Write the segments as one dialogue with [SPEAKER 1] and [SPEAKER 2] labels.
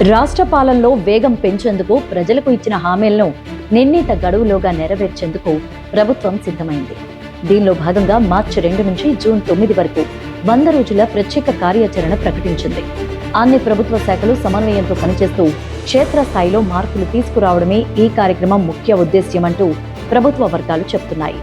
[SPEAKER 1] రాష్ట్ర పాలనలో వేగం పెంచేందుకు ప్రజలకు ఇచ్చిన హామీలను నిర్ణీత గడువులోగా నెరవేర్చేందుకు ప్రభుత్వం సిద్ధమైంది. దీనిలో భాగంగా మార్చి 2 నుంచి జూన్ 9 వరకు 100 రోజుల ప్రత్యేక కార్యాచరణ ప్రకటించింది. అన్ని ప్రభుత్వ శాఖలు సమన్వయంతో పనిచేస్తూ క్షేత్రస్థాయిలో మార్పులు తీసుకురావడమే ఈ కార్యక్రమం ముఖ్య ఉద్దేశ్యమంటూ ప్రభుత్వ వర్గాలు చెబుతున్నాయి.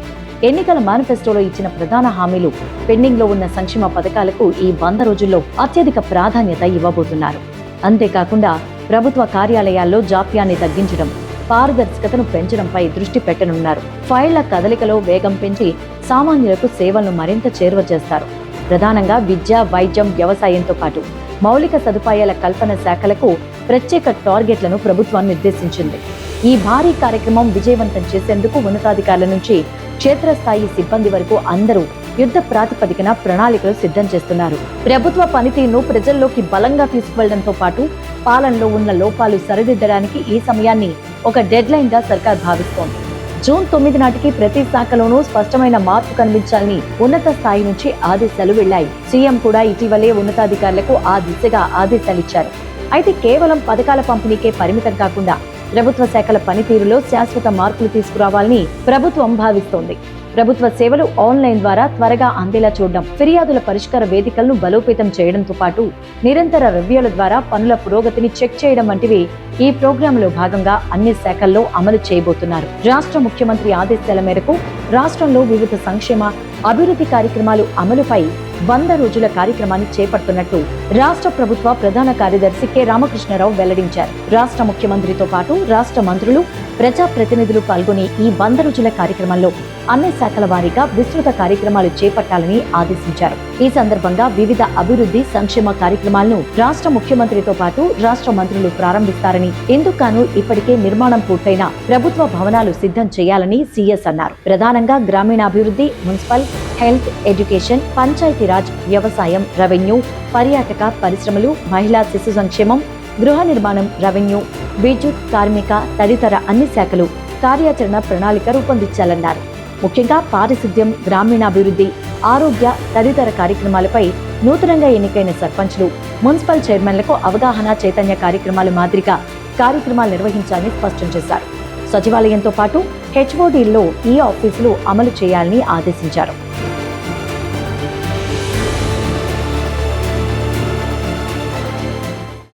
[SPEAKER 1] ఎన్నికల మేనిఫెస్టోలో ఇచ్చిన ప్రధాన హామీలు, పెండింగ్ లో ఉన్న సంక్షేమ పథకాలకు ఈ 100 రోజుల్లో అత్యధిక ప్రాధాన్యత ఇవ్వబోతున్నారు. అంతేకాకుండా ప్రభుత్వ కార్యాలయాల్లో జాప్యాన్ని తగ్గించడం, పారదర్శకతను పెంచడంపై దృష్టి పెట్టనున్నారు. ఫైళ్ల కదలికలో వేగం పెంచి సామాన్యులకు సేవలను మరింత చేరువ చేస్తారు. ప్రధానంగా విద్య, వైద్యం, వ్యవసాయంతో పాటు మౌలిక సదుపాయాల కల్పన శాఖలకు ప్రత్యేక టార్గెట్లను ప్రభుత్వం నిర్దేశించింది. ఈ భారీ కార్యక్రమం విజయవంతం చేసేందుకు ఉన్నతాధికారుల నుంచి క్షేత్రస్థాయి సిబ్బంది వరకు అందరూ యుద్ధ ప్రాతిపదికన ప్రణాళికలు సిద్ధం చేస్తున్నారు. ప్రభుత్వ పనితీరును ప్రజల్లోకి బలంగా తీసుకువెళ్లడంతో పాటు పాలనలో ఉన్న లోపాలు సరిదిద్దడానికి ఈ సమయాన్ని ఒక డెడ్ లైన్ గా సర్కార్ భావిస్తోంది. జూన్ 9 నాటికి ప్రతి శాఖలోనూ స్పష్టమైన మార్పు కనిపించాలని ఉన్నత స్థాయి నుంచి ఆదేశాలు వెళ్లాయి. సీఎం కూడా ఇటీవలే ఉన్నతాధికారులకు ఆ దిశగా ఆదేశాలిచ్చారు. అయితే కేవలం పథకాల పంపిణీకే పరిమితం కాకుండా ప్రభుత్వ శాఖల పనితీరులో శాశ్వత మార్పులు తీసుకురావాలని ప్రభుత్వం భావిస్తోంది. ప్రభుత్వ సేవలు ఆన్లైన్ ద్వారా త్వరగా అందేలా చూడడం, ఫిర్యాదుల పరిష్కార వేదికలను బలోపేతం చేయడంతో పాటు నిరంతర రివ్యూల ద్వారా పనుల పురోగతిని చెక్ చేయడం వంటివి ఈ ప్రోగ్రాంలో భాగంగా అన్ని శాఖల్లో అమలు చేయబోతున్నారు. రాష్ట్ర ముఖ్యమంత్రి ఆదేశాల మేరకు రాష్ట్రంలో వివిధ సంక్షేమ, అభివృద్ధి కార్యక్రమాలు అమలుపై 100 రోజుల కార్యక్రమాన్ని చేపడుతున్నట్టు రాష్ట్ర ప్రభుత్వ ప్రధాన కార్యదర్శి కె రామకృష్ణారావు వెల్లడించారు. రాష్ట్ర ముఖ్యమంత్రితో పాటు రాష్ట్ర మంత్రులు, ప్రజాప్రతినిధులు పాల్గొని ఈ 100 రోజుల కార్యక్రమంలో అన్ని శాఖల వారీగా విస్తృత కార్యక్రమాలు చేపట్టాలని ఆదేశించారు. ఈ సందర్భంగా వివిధ అభివృద్ధి, సంక్షేమ కార్యక్రమాలను రాష్ట్ర ముఖ్యమంత్రితో పాటు రాష్ట్ర మంత్రులు ప్రారంభిస్తారని, ఇందుకు ఇప్పటికే నిర్మాణం పూర్తయిన ప్రభుత్వ భవనాలు సిద్ధం చేయాలని సీఎస్ అన్నారు. ప్రధానంగా గ్రామీణాభివృద్ధి, మున్సిపల్, హెల్త్, ఎడ్యుకేషన్, పంచాయతీరాజ్, వ్యవసాయం, రెవెన్యూ, పర్యాటక, పరిశ్రమలు, మహిళా శిశు సంక్షేమం, గృహ నిర్మాణం, రెవెన్యూ, విద్యుత్, కార్మిక తదితర అన్ని శాఖలు కార్యాచరణ ప్రణాళిక రూపొందించాలన్నారు. ముఖ్యంగా పారిశుద్ధ్యం, గ్రామీణాభివృద్ధి, ఆరోగ్య తదితర కార్యక్రమాలపై నూతనంగా ఎన్నికైన సర్పంచ్లు, మున్సిపల్ చైర్మన్లకు అవగాహన, చైతన్య కార్యక్రమాల మాదిరిగా కార్యక్రమాలు నిర్వహించాలని స్పష్టం చేశారు. సచివాలయంతో పాటు హెచ్ఓడీల్లో ఈ ఆఫీసులు అమలు చేయాలని ఆదేశించారు.